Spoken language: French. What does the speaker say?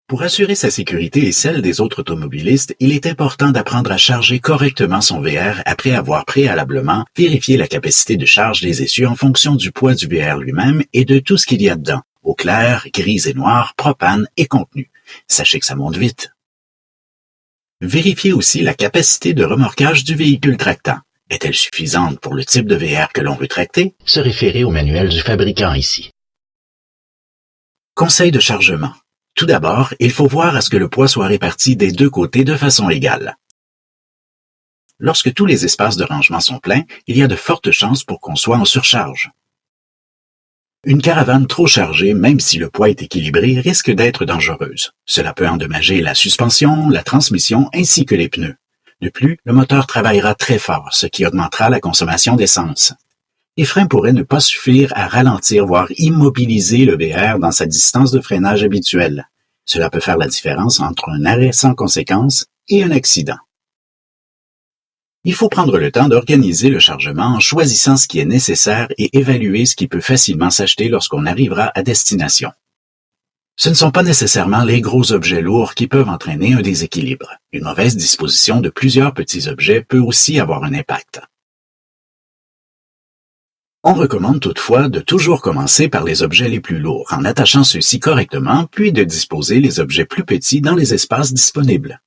Pour assurer sa sécurité et celle des autres automobilistes, il est important d'apprendre à charger correctement son VR après avoir préalablement vérifié la capacité de charge des essieux en fonction du poids du VR lui-même et de tout ce qu'il y a dedans, eau claire, grise et noire, propane et contenu. Sachez que ça monte vite. Vérifiez aussi la capacité de remorquage du véhicule tractant. Est-elle suffisante pour le type de VR que l'on veut tracter? Se référer au manuel du fabricant ici. Conseil de chargement. Tout d'abord, il faut voir à ce que le poids soit réparti des deux côtés de façon égale. Lorsque tous les espaces de rangement sont pleins, il y a de fortes chances pour qu'on soit en surcharge. Une caravane trop chargée, même si le poids est équilibré, risque d'être dangereuse. Cela peut endommager la suspension, la transmission ainsi que les pneus. De plus, le moteur travaillera très fort, ce qui augmentera la consommation d'essence. Les freins pourraient ne pas suffire à ralentir, voire immobiliser le VR dans sa distance de freinage habituelle. Cela peut faire la différence entre un arrêt sans conséquence et un accident. Il faut prendre le temps d'organiser le chargement en choisissant ce qui est nécessaire et évaluer ce qui peut facilement s'acheter lorsqu'on arrivera à destination. Ce ne sont pas nécessairement les gros objets lourds qui peuvent entraîner un déséquilibre. Une mauvaise disposition de plusieurs petits objets peut aussi avoir un impact. On recommande toutefois de toujours commencer par les objets les plus lourds en attachant ceux-ci correctement, puis de disposer les objets plus petits dans les espaces disponibles.